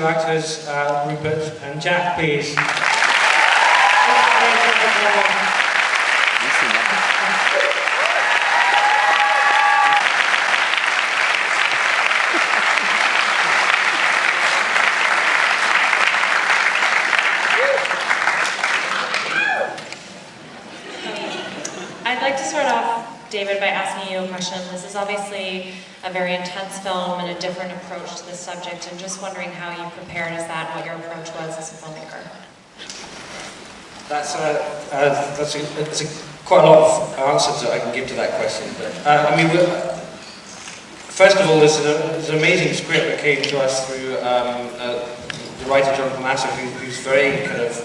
two actors, Rupert and Jack, please. I'd like to start off, David, by asking you a question. This is obviously a very intense film and a different approach to the subject, and just wondering how you prepared as that and what your approach was as a filmmaker. That's quite a lot of answers that I can give to that question. But I mean, first of all, there's an amazing script that came to us through the writer Jonathan Lasser, who's very kind of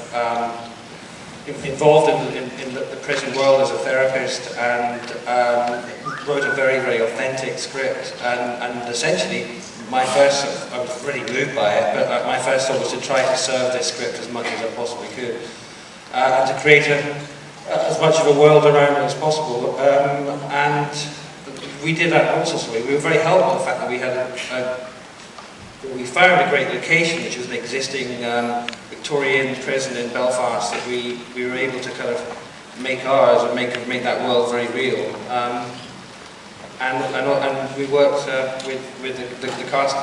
involved in the prison world as a therapist, and wrote a very, very authentic script. And essentially, I was really moved by it, but my first thought was to try to serve this script as much as I possibly could, and to create as much of a world around it as possible. And we did that all sorts of ways. We were very helped by the fact that we found a great location, which was an existing Victorian prison in Belfast, that we were able to kind of make ours and make that world very real. And we worked with the cast,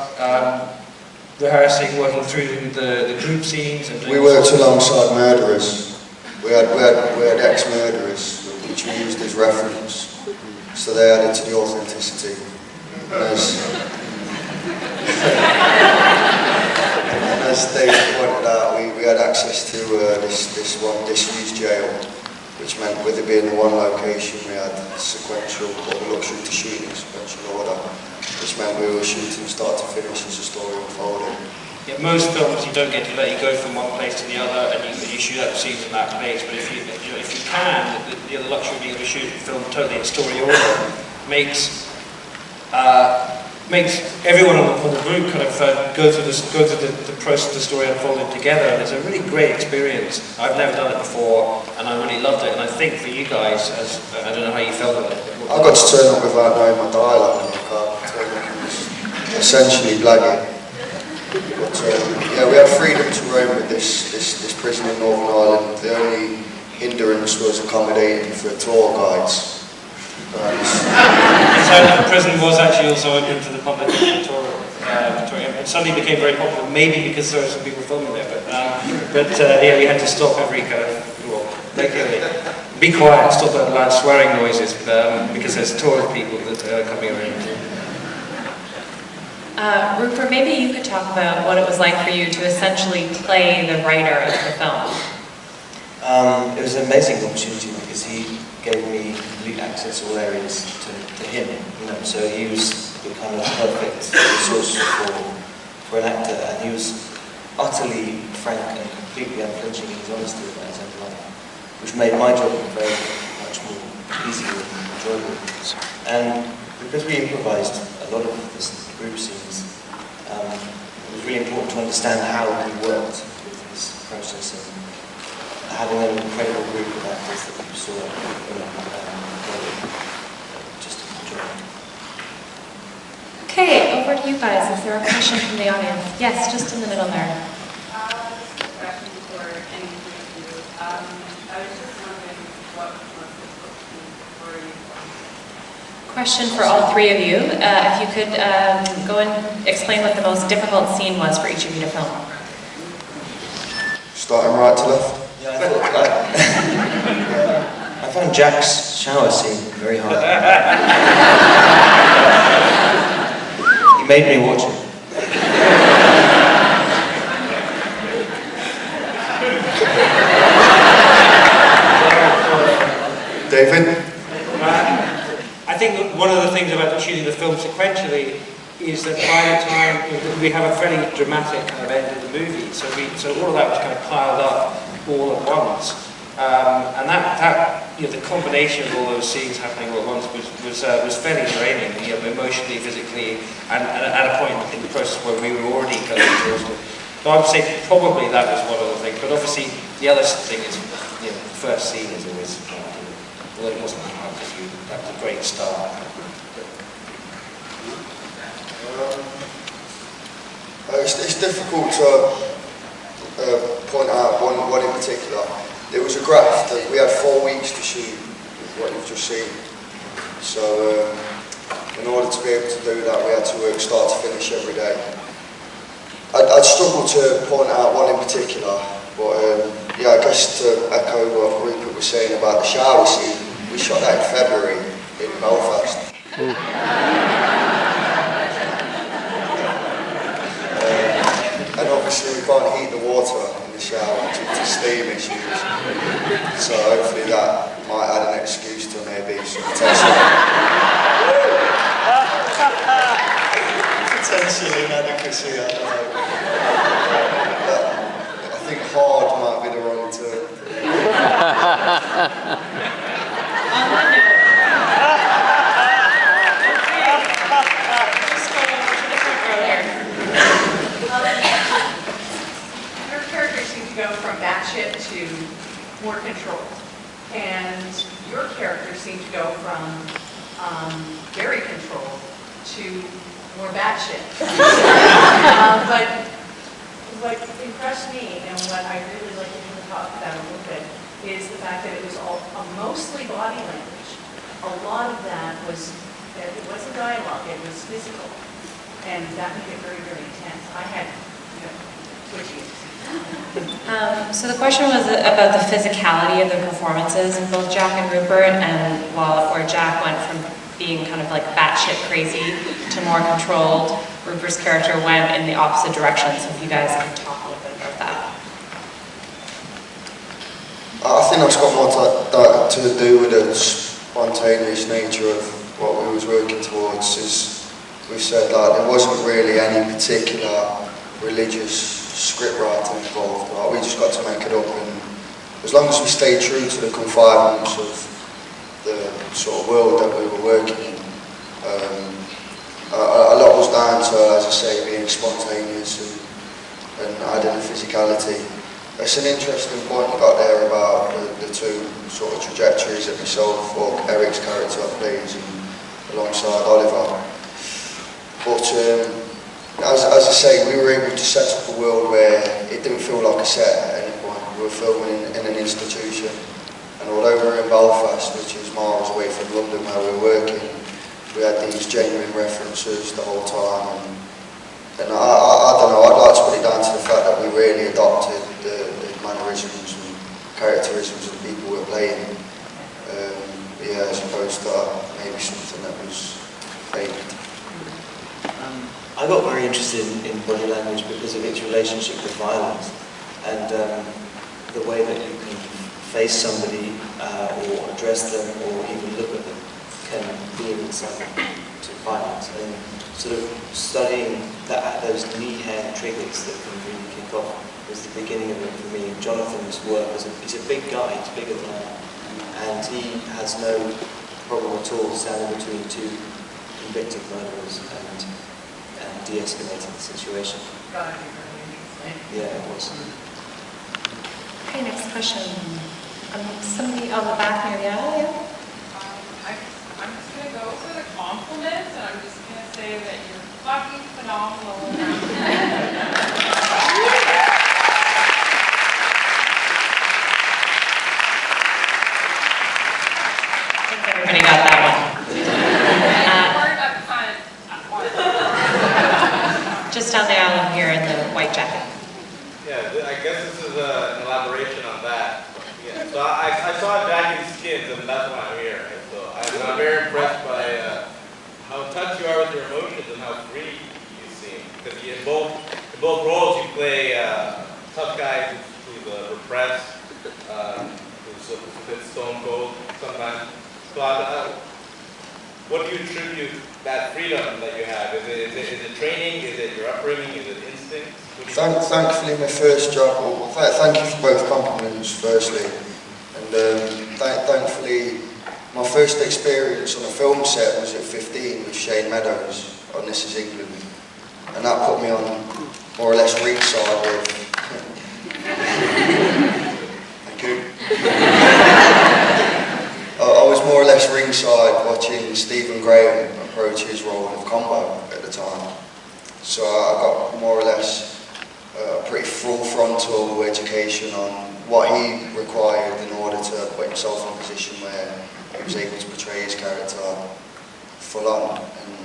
rehearsing, working through the group scenes. And we worked alongside murderers. We had ex-murderers, which we used as reference, so they added to the authenticity. As David pointed out, we had access to this one disused jail, which meant with it being the one location, we had sequential, or the luxury to shoot in sequential order, which meant we were shooting start to finish as the story unfolded. Yeah, most films you don't get to let you go from one place to the other, and you shoot out scenes in that place. But if you can, the luxury of being able to shoot a film totally in story order makes everyone on the group kind of go through the process of the story unfolding together, and it's a really great experience. I've never done it before, and I really loved it. And I think for you guys, I don't know how you felt about it. I got to turn up without knowing my dialogue in the car. It was essentially blagging. But yeah, we had freedom to roam with this prison in Northern Ireland. The only hindrance was accommodating for tour guides. So the prison was actually also open to the public tour. It suddenly became very popular, maybe because there were some people filming there. But yeah, we had to stop every kind of regularly. Be quiet, stop at loud swearing noises because there's tourist people that are coming around. Rupert, maybe you could talk about what it was like for you to essentially play the writer of the film. It was an amazing opportunity because he gave me complete access to all areas to him. So he was the kind of perfect resource for an actor, and he was utterly frank and completely unflinching in his honesty about his own life, which made my job very much more easy and enjoyable. And because we improvised a lot of this group scenes, it was really important to understand how he worked with his process, and having an incredible group of actors that you saw just enjoy. Okay, over to you guys. Is there a question from the audience? Yes, just in the middle there. Just a question for any of you. I was just wondering what was difficult for you. Question for all three of you. If you could go and explain what the most difficult scene was for each of you to film. Starting right to left. Yeah, I thought that. I found Jack's shower scene very hard. He made me watch it. David? I think one of the things about shooting the film sequentially is that by the time we have a fairly dramatic kind of end of the movie, so all of that was kind of piled up all at once, and that the combination of all those scenes happening all at once was fairly draining, emotionally, physically, and at a point in the process where we were already kind of exhausted. So I would say probably that was one of the things, but obviously the other thing is the first scene is always well, it wasn't hard because that was a great start. It's difficult to point out one in particular. There was a graph that we had 4 weeks to shoot with what you've just seen. So in order to be able to do that, we had to work start to finish every day. I'd struggle to point out one in particular, but yeah, I guess to echo what Rupert was saying about the shower scene, we shot that in February in Belfast. And obviously we can't heat the water in the shower due to steam issues. So hopefully that might add an excuse to maybe some potential inadequacy, I don't know. I think hard might be the wrong term. On that note, just go to the front row here. Your character seems to go from batshit to more controlled, and your character seems to go from very controlled to more batshit. But what impressed me, and what I really like you to talk about a little bit, is the fact that it was all mostly body language. A lot of that was, it wasn't dialogue, it was physical, and that made it very, very intense. I had, twitchy. So the question was about the physicality of the performances of both Jack and Rupert, and where Jack went from being kind of like batshit crazy to more controlled, Rupert's character went in the opposite direction. So if you guys can talk a little bit about that. I think that's got more to do with the spontaneous nature of what we was working towards. As we said, like, there wasn't really any particular religious script writing involved. Like, we just got to make it up, and as long as we stayed true to the confinements of the sort of world that we were working in, a lot was down to, as I say, being spontaneous and adding a physicality. It's an interesting point you got there about the two sort of trajectories that myself or Eric's character plays alongside Oliver. But as I say, we were able to set up a world where it didn't feel like a set at any point. We were filming in an institution, and although we were in Belfast, which is miles away from London where we were working, we had these genuine references the whole time. And I don't know, I'd like to put it down to the fact that we really adopted the mannerisms and characterisms of the people we're playing. Yeah, as opposed to maybe something that was faked. I got very interested in body language because of its relationship with violence, and the way that you can face somebody or address them or even look at them can lead to violence. And sort of studying those knee hair triggers that can really kick off was the beginning of it for me. Jonathan's work he's a big guy, he's bigger than I am, and he has no problem at all standing between two convicted murderers and de-escalating the situation. Gotta be really interesting. Yeah, it was. Okay, next question. Somebody on the back near the aisle, yeah? I'm just going to go for the compliments, and I'm just going to say that you're fucking phenomenal. I think everybody got that one. Just down the aisle here in the white jacket. Yeah, I guess this is an elaboration on that. Yeah, so I saw Jack in Skins, and that's why I'm here. And so I'm very impressed by how in touch you are with your emotions and how free you seem. Because in both roles you play tough guys who's repressed, who's a bit stone cold sometimes. So what do you attribute that freedom that you have? Is it training? Is it your upbringing? Is it instinct? Thankfully, my first job, well, thank you for both compliments, firstly. And thankfully, my first experience on a film set was at 15 with Shane Meadows on This Is England. And that put me on more or less ringside with... Thank you. I was more or less ringside watching Stephen Graham approach his role of combo at the time. So I got more or less frontal education on what he required in order to put himself in a position where he was able to portray his character full on. And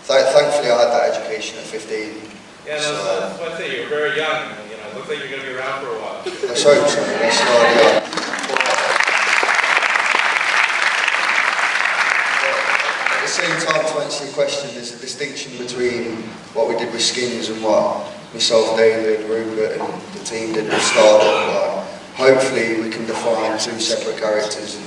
thankfully I had that education at 15. Yeah, so, that's what I say, you're very young, you know, it looks like you're going to be around for a while. Let's hope so, let's not, At the same time, to answer your question, there's a distinction between what we did with Skins and what myself, David, Rupert and the team did with Stardom. Hopefully we can define two separate characters, and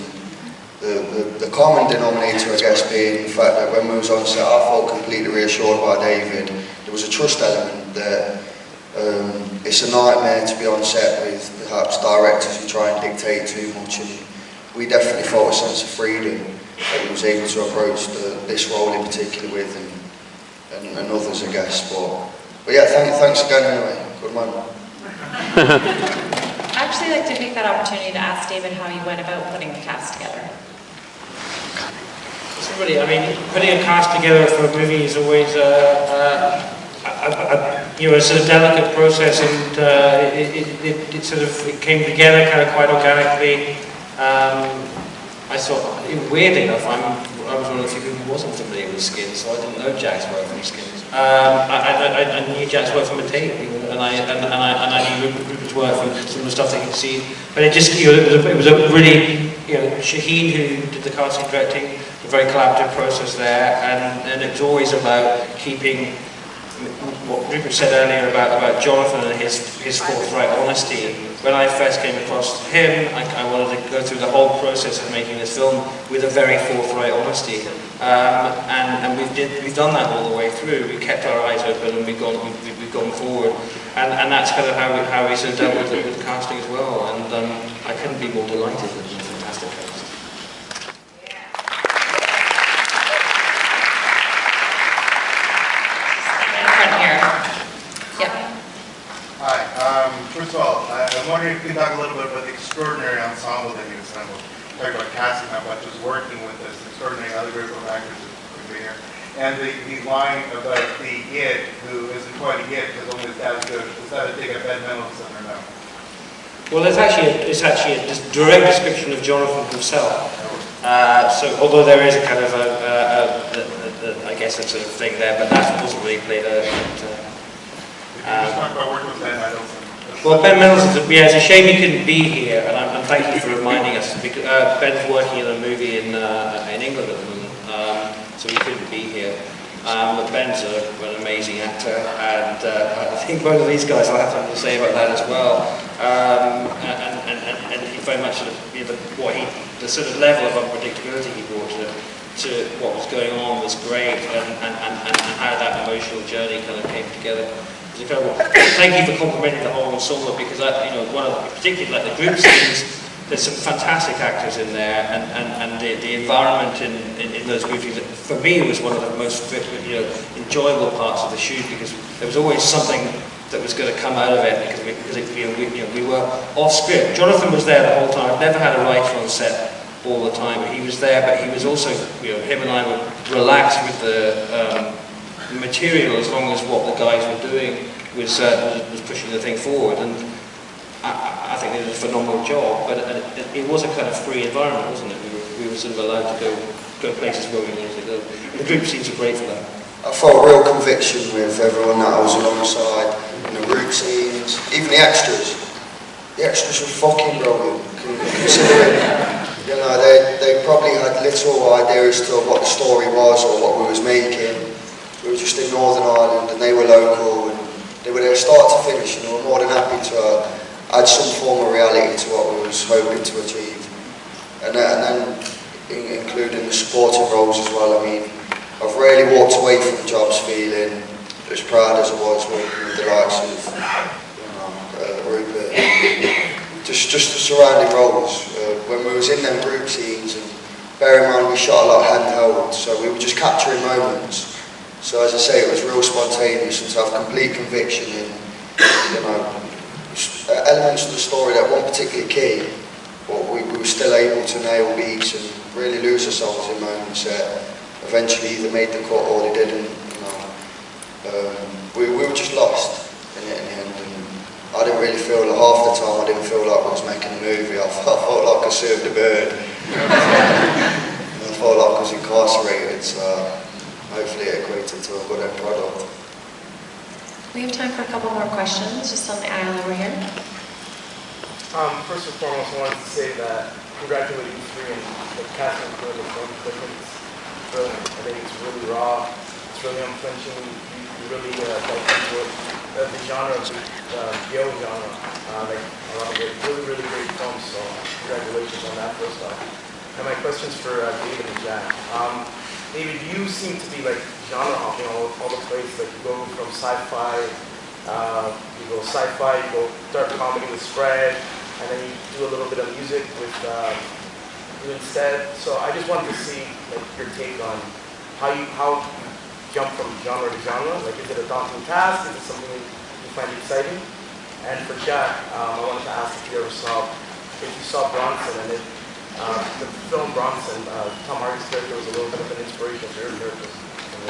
the common denominator, I guess, being the fact that when we was on set, I felt completely reassured by David. There was a trust element that it's a nightmare to be on set with perhaps directors who try and dictate too much, and we definitely felt a sense of freedom that he was able to approach this role in particular with, and others, I guess. But yeah, thanks again anyway. Good man. I'd actually like to take that opportunity to ask David how you went about putting the cast together. Really, I mean, putting a cast together for a movie is always you know, a sort of delicate process, and it sort of came together kind of quite organically. I thought, weirdly enough, I was one of the few people who wasn't familiar with Skins, so I didn't know Jack's work from Skins. I knew Jack's work from a tape, and I knew Rupert's work from some of the stuff that he'd seen. But it just, you know, it was a really, you know, Shaheen, who did the casting directing, a very collaborative process there, and it was always about keeping what Rupert said earlier about Jonathan and his forthright honesty. When I first came across him, I wanted to go through the whole process of making this film with a very forthright honesty, and we've done that all the way through. We kept our eyes open, and we've gone forward, and that's kind of how we sort of dealt with the casting as well. And I couldn't be more delighted with the fantastic cast. Hi. First of all, I'm wondering if you can talk a little bit about the extraordinary ensemble that you assembled. Talk about casting how much was working with this extraordinary other group of actors that could be here. And the line about the it, who isn't quite a it because only his dad's good. Is that a dig at Ben Mendelsohn or no? Well, it's actually a direct description of Jonathan himself. So, although there is a kind of I guess a sort of thing there, but that wasn't really played out. Just talk about working with Ben Mendelsohn. Well, Ben Mendelsohn, yeah, it's a shame he couldn't be here, and I'm thank you for reminding us, because Ben's working in a movie in England at the moment, so he couldn't be here. But Ben's an amazing actor, and I think both of these guys will have something to say about that as well. And he very much sort of, you know, the sort of level of unpredictability he brought to what was going on was great, and how that emotional journey kind of came together. Incredible. Thank you for complimenting the whole ensemble, because particularly like the group scenes, there's some fantastic actors in there, and the environment in those group scenes, for me, was one of the most enjoyable parts of the shoot, because there was always something that was going to come out of it, because we were off script. Jonathan was there the whole time. I've never had a writer on set all the time, but he was there. But he was also, him and I were relaxed with the material, as long as what the guys were doing was pushing the thing forward, and I think they did a phenomenal job. But it was a kind of free environment, wasn't it? We were sort of allowed to go places where we wanted to go. And the group scenes are great for that. I felt real conviction with everyone that I was alongside in the group scenes, even the extras. The extras were fucking brilliant, considering they probably had little idea as to what the story was or what we was making. We were just in Northern Ireland, and they were local, and they were there start to finish, and they were more than happy to add some form of reality to what we was hoping to achieve. And then including the supporting roles as well. I mean, I've really walked away from jobs feeling as proud as I was working with the likes of Rupert. Just the surrounding roles. When we was in them group scenes, and bear in mind we shot a lot handheld, so we were just capturing moments. So as I say, it was real spontaneous, and to have complete conviction in, elements of the story that weren't particularly key, but we were still able to nail beats and really lose ourselves in moments that eventually either made the cut or they didn't. We were just lost in the end, and I didn't really feel like, half the time I didn't feel like I was making a movie. I felt like I served a bird. I felt like I was incarcerated, so hopefully it equated to a good end product. We have time for a couple more questions, just on the aisle over here. First and foremost, I wanted to say that congratulate you three and the cast and crew of the film. It's brilliant. I think it's really raw. It's really unflinching. You really dive into it. The genre of the yo genre. Like a lot of really, really great films. So congratulations on that first off. And my question's for David and Jack. David, you seem to be like genre hopping all the place. Like you go from sci-fi, you go dark comedy with Spread, and then you do a little bit of music with you instead. So I just wanted to see like your take on how you jump from genre to genre. Like, is it a daunting task? Is it something that you find exciting? And for Jack, I wanted to ask if you saw Bronson and the film Bronson, Tom Hardy's character was a little bit of an inspiration for your character.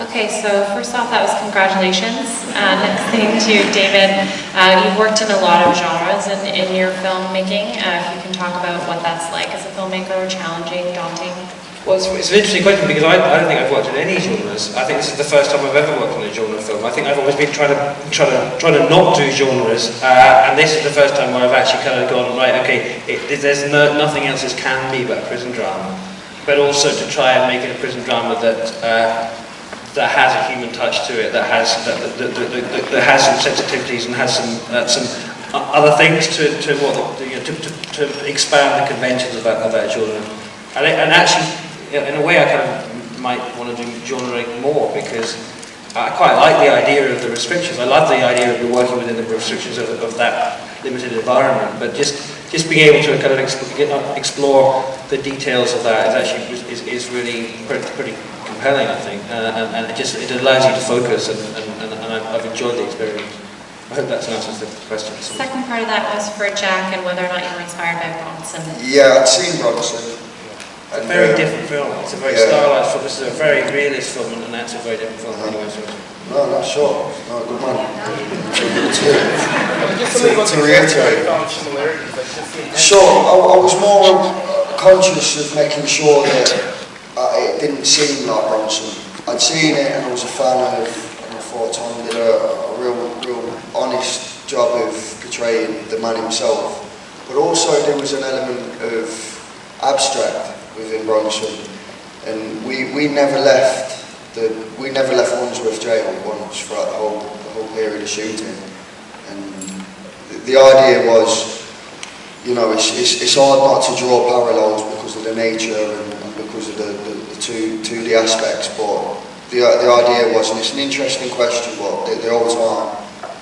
Okay, so first off, that was congratulations. Next thing to David, you've worked in a lot of genres in your filmmaking. If you can talk about what that's like as a filmmaker, challenging, daunting. Well, it's an interesting question because I don't think I've worked in any genres. I think this is the first time I've ever worked on a genre film. I think I've always been trying to not do genres, and this is the first time where I've actually kind of gone, right, okay, there's nothing else this can be but a prison drama, but also to try and make it a prison drama that has a human touch to it, that has some sensitivities and has some other things to expand the conventions about genre, and actually. In a way, I kind of might want to do genre more because I quite like the idea of the restrictions. I love the idea of working within the restrictions of that limited environment. But just being able to kind of explore the details of that is really pretty compelling, I think. And it allows you to focus, and I've enjoyed the experience. I hope that answers the question. The second part of that was for Jack and whether or not you were inspired by Bronson. Yeah, I'd seen Bronson. A very different film. It's a very stylized film. This is a very realist film, and that's a very different film. Anyway, so. No, sure. No, good man. To reiterate. Sure, I was more conscious of making sure that it didn't seem like Bronson. I'd seen it and I was a fan of, and I thought Tom did a real honest job of portraying the man himself. But also there was an element of abstract within Bronson, and we never left Wandsworth Jail once throughout the whole period of shooting. And the idea was, it's hard not to draw parallels because of the nature and because of the 2D aspects. But the idea was, and it's an interesting question, but the whole time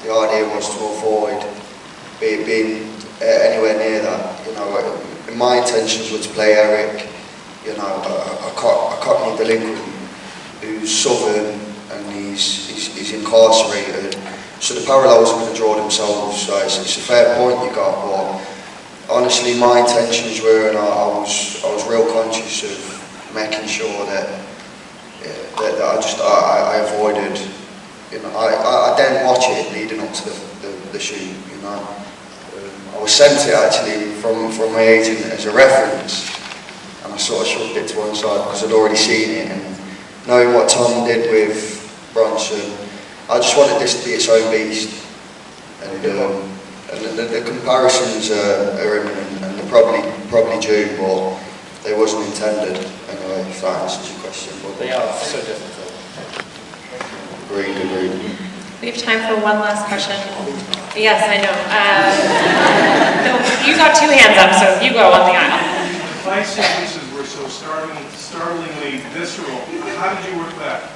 the idea was to avoid being anywhere near that. My intentions were to play Eric. A Cockney delinquent who's southern and he's incarcerated. So the parallels are going to draw themselves. So it's a fair point you got, but honestly, my intentions were, and I was real conscious of making sure that I avoided. I didn't watch it leading up to the shoot. I was sent it actually from my agent as a reference. And I sort of shoved it to one side because I'd already seen it, and knowing what Tom did with Bronson, I just wanted this to be its own beast. And the comparisons are imminent, and they're probably due, but they wasn't intended. Anyway, if that answers your question. But they are so different. Agreed. We have time for one last question. Yes, I know. No, you got two hands up, so you go on the aisle. Fight sequences were so startlingly visceral. How did you work that?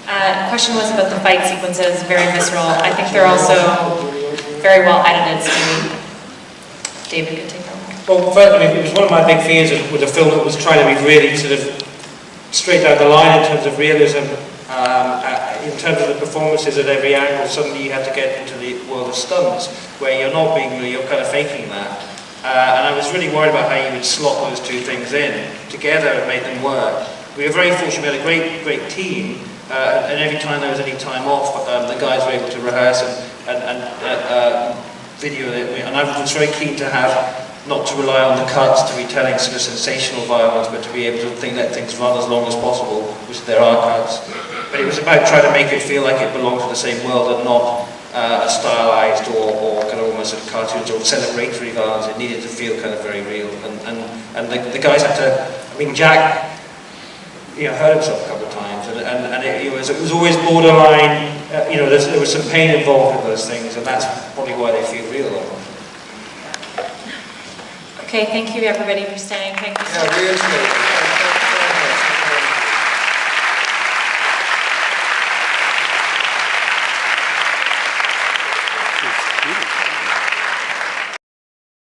The question was about the fight sequences, very visceral. I think they're also very well edited, so David can take that one. Well, first, it was one of my big fears with a film that was trying to be really sort of straight down the line in terms of realism, in terms of the performances at every angle. Suddenly you have to get into the world of stunts, where you're not being real, you're kind of faking that. And I was really worried about how you would slot those two things in together and make them work. We were very fortunate, we had a great team, and every time there was any time off, the guys were able to rehearse and video it. And I was very keen to have, not to rely on the cuts to be telling sort of sensational violence, but to be able to let things run as long as possible, which there are cuts. But it was about trying to make it feel like it belonged to the same world and not stylized or kind of almost sort of cartoons or celebratory violence. It needed to feel kind of very real. And the guys had to, I mean, Jack, hurt himself a couple of times, and it was always borderline. There was some pain involved in those things, and that's probably why they feel real. Okay, thank you everybody for staying. Thank you so much. Yeah, really.